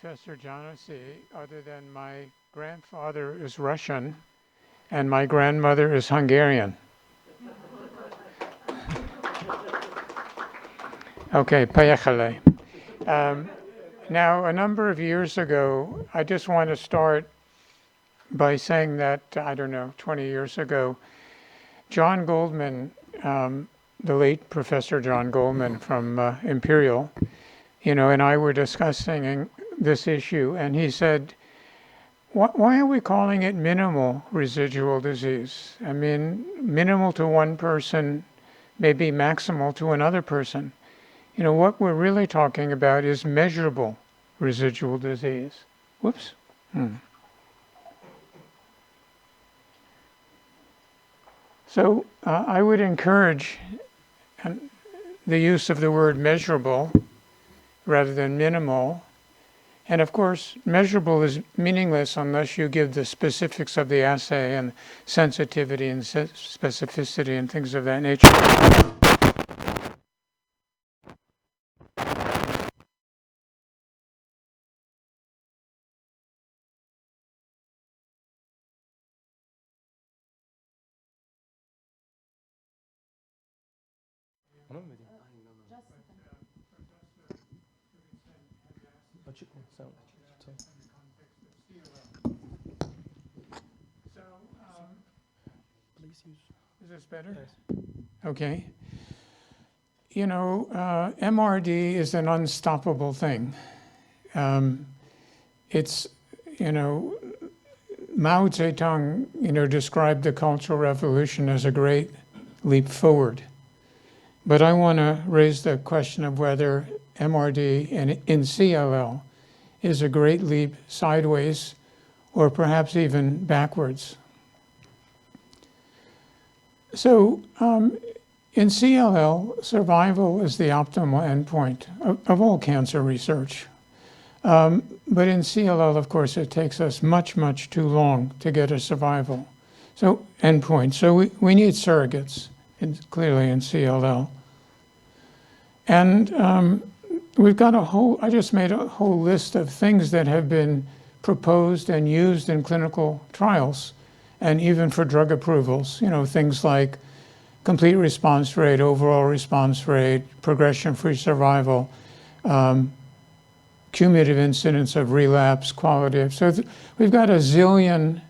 Professor Jonassy, other than my grandfather is Russian and my grandmother is Hungarian. Okay, поехали. Now, a number of years ago, I just want to start by saying that, 20 years ago, John Goldman, the late Professor John Goldman from Imperial, and I were discussing this issue, and he said, why are we calling it minimal residual disease? I mean, minimal to one person may be maximal to another person. What we're really talking about is measurable residual disease. Whoops. So I would encourage the use of the word measurable rather than minimal. And of course, measurable is meaningless unless you give the specifics of the assay and sensitivity and specificity and things of that nature. Is this better? Okay. MRD is an unstoppable thing. It's, Mao Zedong, described the Cultural Revolution as a great leap forward. But I want to raise the question of whether MRD in CLL is a great leap sideways or perhaps even backwards. So in CLL, survival is the optimal endpoint of all cancer research. But in CLL, of course, it takes us much, much too long to get a survival endpoint. So we need surrogates, clearly in CLL. And we've got I just made a whole list of things that have been proposed and used in clinical trials and even for drug approvals, things like complete response rate, overall response rate, progression-free survival, cumulative incidence of relapse, quality of... So we've got a zillion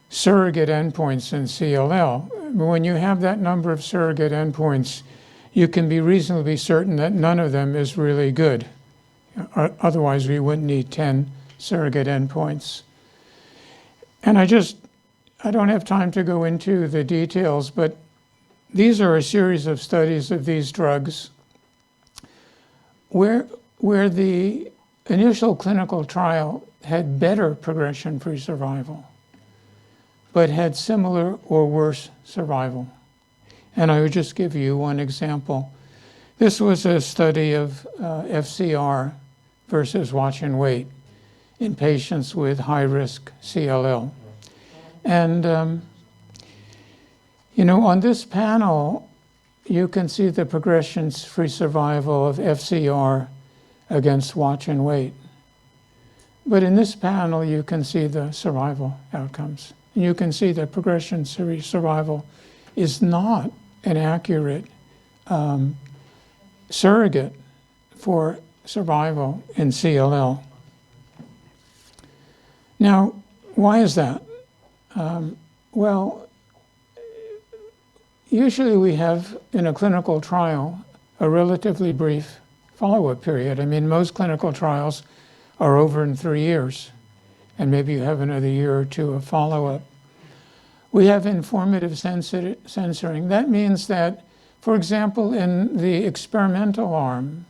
surrogate endpoints in CLL. When you have that number of surrogate endpoints, you can be reasonably certain that none of them is really good. Otherwise, we wouldn't need 10 surrogate endpoints. And I don't have time to go into the details, but these are a series of studies of these drugs where the initial clinical trial had better progression-free survival, but had similar or worse survival. And I would just give you one example. This was a study of FCR versus watch and wait in patients with high-risk CLL. And, on this panel, you can see the progression-free survival of FCR against watch and wait. But in this panel, you can see the survival outcomes. And you can see that progression-free survival is not an accurate surrogate for survival in CLL. Now, why is that? Well, usually we have, in a clinical trial, a relatively brief follow-up period. I mean, most clinical trials are over in 3 years, and maybe you have another year or two of follow-up. We have informative censoring. That means that, for example, in the experimental arm,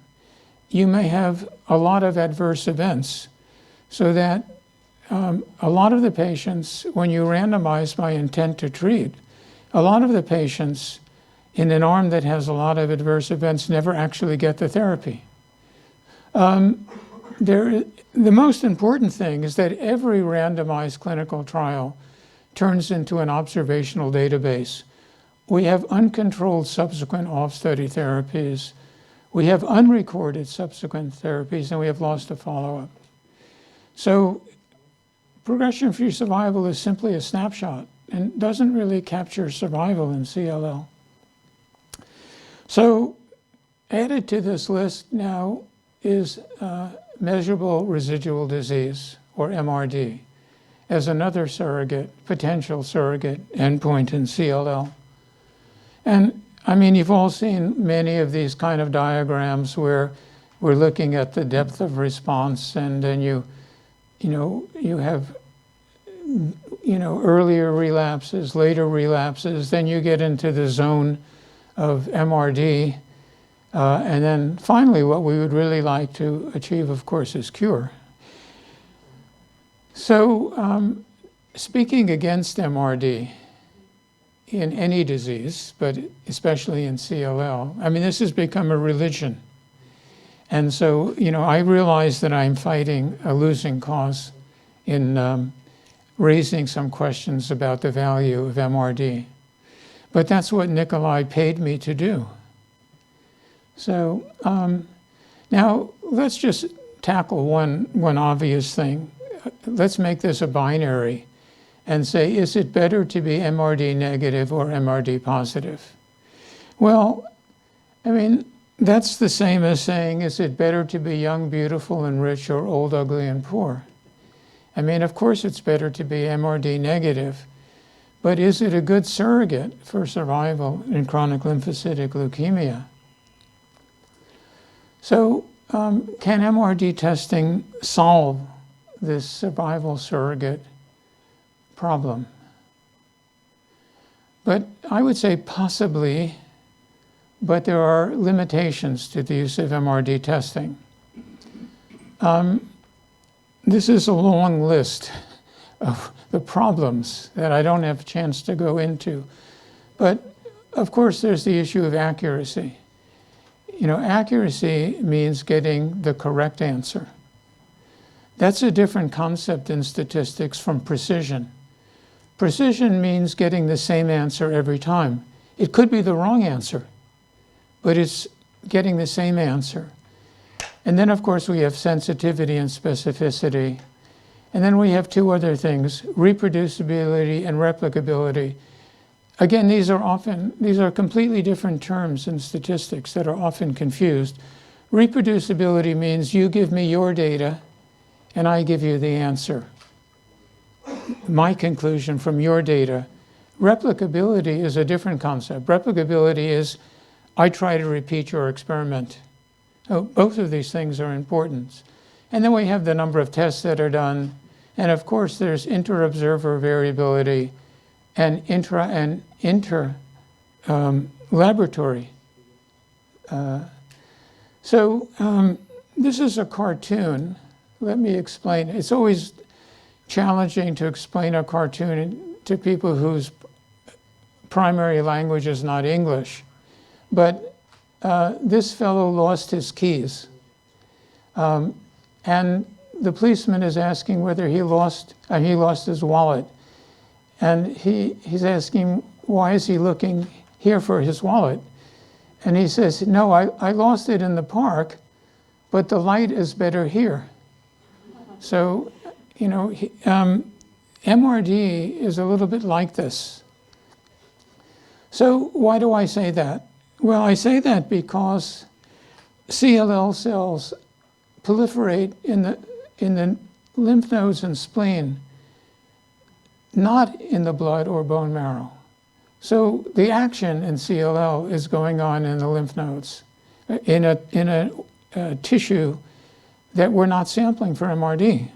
you may have a lot of adverse events, so that a lot of the patients, when you randomize by intent to treat, a lot of the patients in an arm that has a lot of adverse events never actually get the therapy. The most important thing is that every randomized clinical trial turns into an observational database. We have uncontrolled subsequent off-study therapies. We have unrecorded subsequent therapies, and we have loss to follow-up. So progression-free survival is simply a snapshot and doesn't really capture survival in CLL. So added to this list now is measurable residual disease, or MRD, as another surrogate, potential surrogate endpoint in CLL. And I mean, you've all seen many of these kind of diagrams where we're looking at the depth of response, and then you have earlier relapses, later relapses, then you get into the zone of MRD, and then finally what we would really like to achieve, of course, is cure. So speaking against MRD in any disease, but especially in CLL, I mean, this has become a religion. And so, I realize that I'm fighting a losing cause in raising some questions about the value of MRD. But that's what Nikolai paid me to do. So now let's just tackle one obvious thing. Let's make this a binary and say, is it better to be MRD negative or MRD positive? Well, I mean, that's the same as saying, is it better to be young, beautiful, and rich, or old, ugly, and poor? I mean, of course it's better to be MRD negative, but is it a good surrogate for survival in chronic lymphocytic leukemia? So can MRD testing solve this survival surrogate problem? But I would say possibly, but there are limitations to the use of MRD testing. This is a long list of the problems that I don't have a chance to go into. But of course, there's the issue of accuracy. Accuracy means getting the correct answer. That's a different concept in statistics from precision. Precision means getting the same answer every time. It could be the wrong answer, but it's getting the same answer. And then, of course, we have sensitivity and specificity. And then we have two other things, reproducibility and replicability. Again, these are completely different terms in statistics that are often confused. Reproducibility means you give me your data and I give you the answer, my conclusion from your data. Replicability is a different concept. Replicability is I try to repeat your experiment. Both of these things are important. And then we have the number of tests that are done. And of course, there's inter-observer variability and inter-laboratory. So this is a cartoon. Let me explain. It's always challenging to explain a cartoon to people whose primary language is not English. But this fellow lost his keys. And the policeman is asking whether he lost his wallet. And he's asking, why is he looking here for his wallet? And he says, no, I lost it in the park, but the light is better here. So, MRD is a little bit like this. So why do I say that? Well, I say that because CLL cells proliferate in the lymph nodes and spleen, not in the blood or bone marrow. So the action in CLL is going on in the lymph nodes, in a tissue that we're not sampling for MRD,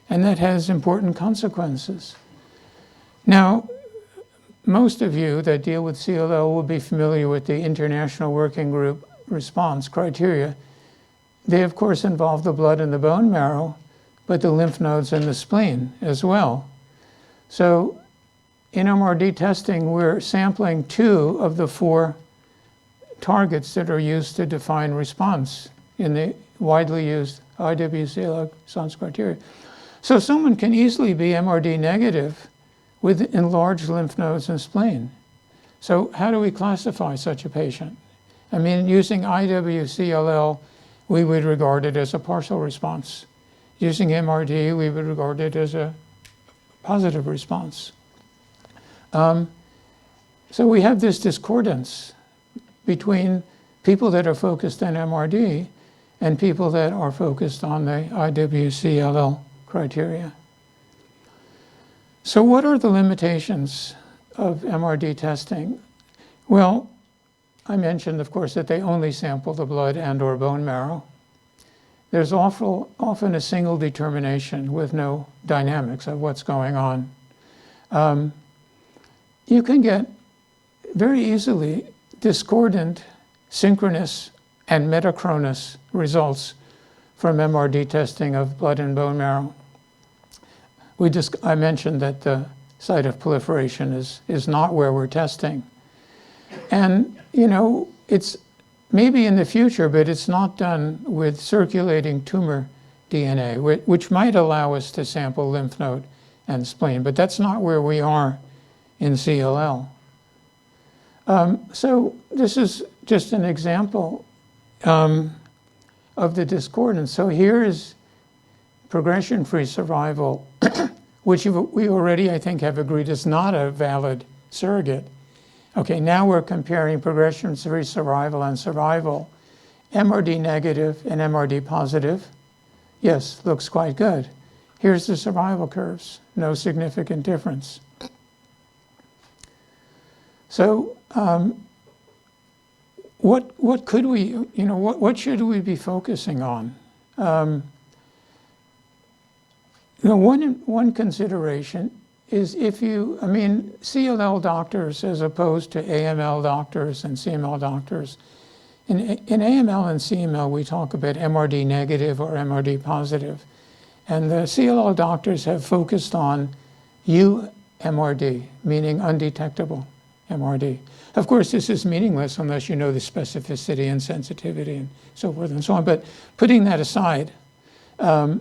and that has important consequences. Now, most of you that deal with CLL will be familiar with the International Working Group response criteria. They, of course, involve the blood and the bone marrow, but the lymph nodes and the spleen as well. So in MRD testing, we're sampling 2 of the 4 targets that are used to define response in the widely used IWCLL response criteria. So someone can easily be MRD negative with enlarged lymph nodes and spleen. So how do we classify such a patient? I mean, using IWCLL, we would regard it as a partial response. using MRD, we would regard it as a positive response. So we have this discordance between people that are focused on MRD and people that are focused on the IWCLL criteria. So what are the limitations of MRD testing? Well, I mentioned, of course, that they only sample the blood and or bone marrow. There's often a single determination with no dynamics of what's going on. You can get very easily discordant, synchronous, and metachronous results from MRD testing of blood and bone marrow. I mentioned that the site of proliferation is not where we're testing. And, you know, it's maybe in the future, but it's not done with circulating tumor DNA, which might allow us to sample lymph node and spleen, but that's not where we are in CLL. So this is just an example of the discordance. So here is progression-free survival, which we already, I think, have agreed is not a valid surrogate. Okay, now we're comparing progression-free survival and survival. MRD negative and MRD positive, yes, looks quite good. Here's the survival curves, no significant difference. So what could we, you know, what should we be focusing on? You know, one consideration is if you, I mean, CLL doctors as opposed to AML doctors and CML doctors. In AML and CML, we talk about MRD negative or MRD positive. And the CLL doctors have focused on UMRD, meaning undetectable MRD. Of course, this is meaningless unless you know the specificity and sensitivity and so forth and so on. But putting that aside, the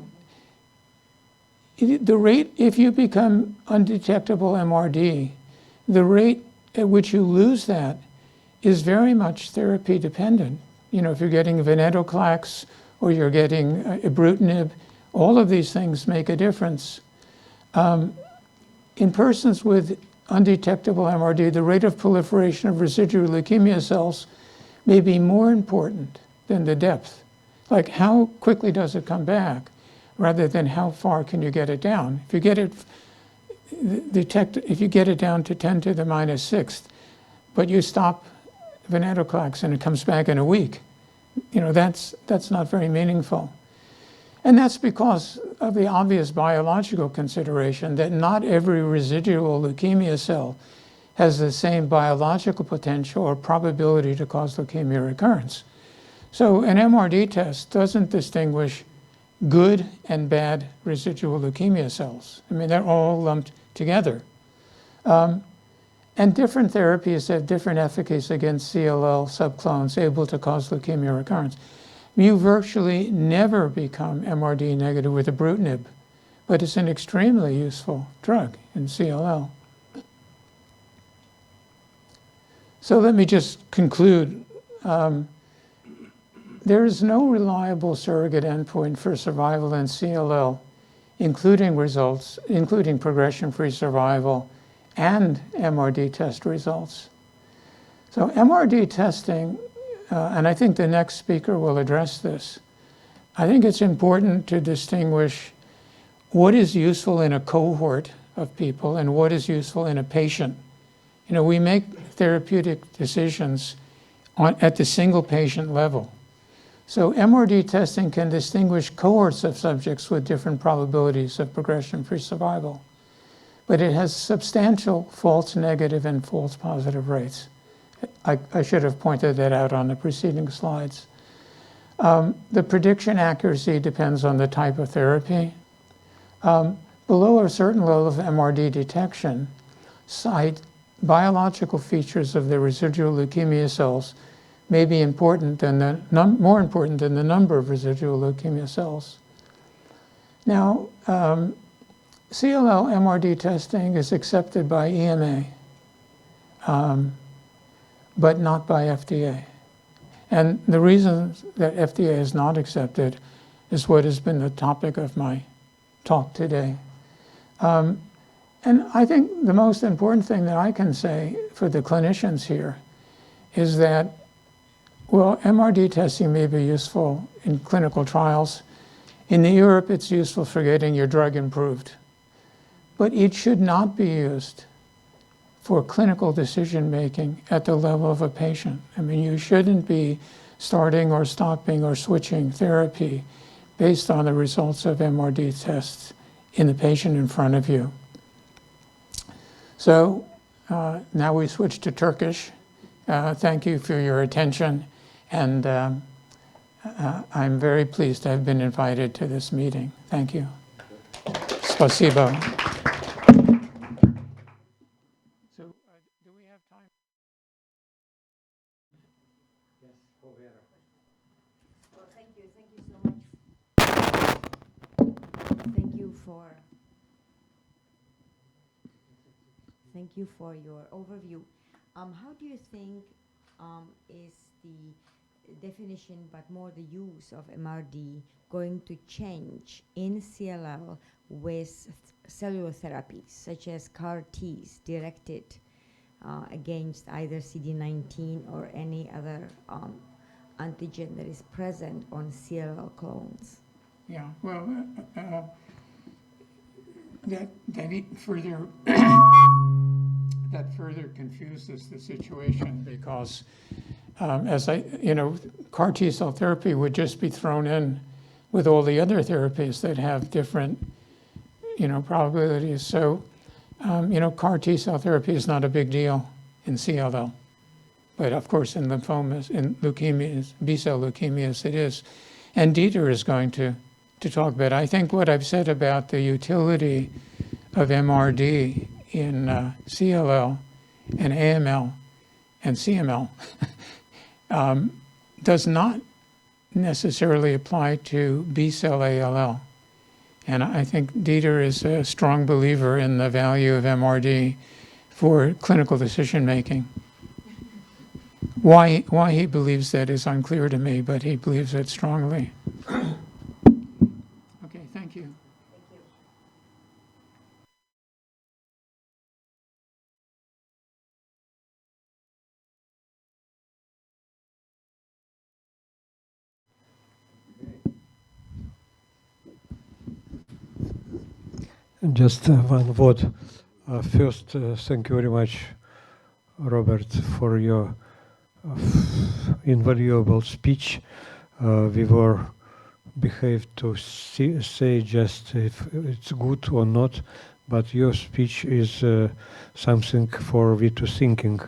rate, if you become undetectable MRD, the rate at which you lose that is very much therapy dependent. You know, if you're getting venetoclax or you're getting ibrutinib, all of these things make a difference. In persons with undetectable MRD, the rate of proliferation of residual leukemia cells may be more important than the depth. Like, how quickly does it come back, rather than how far can you get it down. If you get it, if you get it down to 10 to the minus sixth, but you stop venetoclax and it comes back in a week, you know, that's not very meaningful. And that's because of the obvious biological consideration that not every residual leukemia cell has the same biological potential or probability to cause leukemia recurrence. So an MRD test doesn't distinguish good and bad residual leukemia cells. I mean, they're all lumped together. And different therapies have different efficacy against CLL subclones able to cause leukemia recurrence. You virtually never become MRD negative with ibrutinib, but it's an extremely useful drug in CLL. So let me just conclude. There is no reliable surrogate endpoint for survival in CLL, including progression-free survival and MRD test results. So MRD testing, and I think the next speaker will address this, I think it's important to distinguish what is useful in a cohort of people and what is useful in a patient. You know, we make therapeutic decisions at the single patient level. So MRD testing can distinguish cohorts of subjects with different probabilities of progression-free survival, but it has substantial false negative and false positive rates. I should have pointed that out on the preceding slides. The prediction accuracy depends on the type of therapy. Below a certain level of MRD detection, biological features of the residual leukemia cells may be important than more important than the number of residual leukemia cells. Now, CLL MRD testing is accepted by EMA, but not by FDA. And the reason that FDA is not accepted is what has been the topic of my talk today. And I think the most important thing that I can say for the clinicians here is that, well, MRD testing may be useful in clinical trials. In Europe, it's useful for getting your drug improved. But it should not be used for clinical decision-making at the level of a patient. I mean, you shouldn't be starting or stopping or switching therapy based on the results of MRD tests in the patient in front of you. So now we switch to Turkish. Thank you for your attention, and I'm very pleased to have been invited to this meeting. Thank you. Spasibo. So do we have time? Yes, over. Well, thank you so much. Thank you for your overview. How do you think is the definition, but more the use of MRD, going to change in CLL with cellular therapies, such as CAR Ts directed against either CD19 or any other antigen that is present on CLL clones? Yeah, well, that further confuses the situation because, CAR T cell therapy would just be thrown in with all the other therapies that have different, probabilities. So, CAR T cell therapy is not a big deal in CLL, but of course in lymphomas, in leukemias, B-cell leukemias, it is. And Dieter is going to talk about it. I think what I've said about the utility of MRD in CLL and AML and CML does not necessarily apply to B-cell ALL. And I think Dieter is a strong believer in the value of MRD for clinical decision-making. Why he believes that is unclear to me, but he believes it strongly. Okay, thank you. Just one word. First, thank you very much, Robert, for your invaluable speech. We were behaved to say just if it's good or not, but your speech is something for we to thinking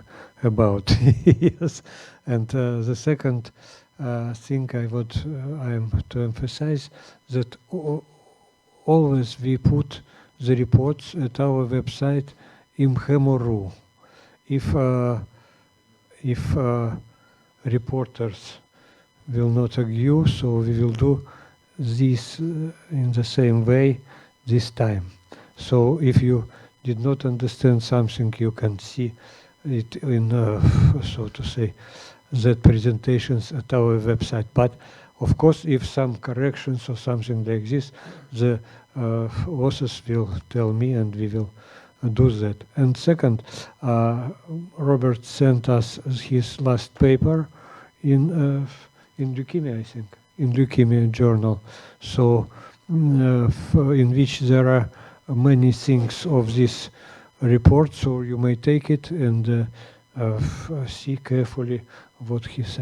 about. Yes, and the second thing I am to emphasize that always we put the reports at our website imhemo.ru. If reporters will not argue, so we will do this in the same way this time. So if you did not understand something, you can see it in, so to say, that presentations at our website. But of course, if some corrections or something like this, the authors will tell me and we will do that. And second, Robert sent us his last paper in leukemia, I think, in Leukemia Journal. So in which there are many things of this report, so you may take it and see carefully what he said.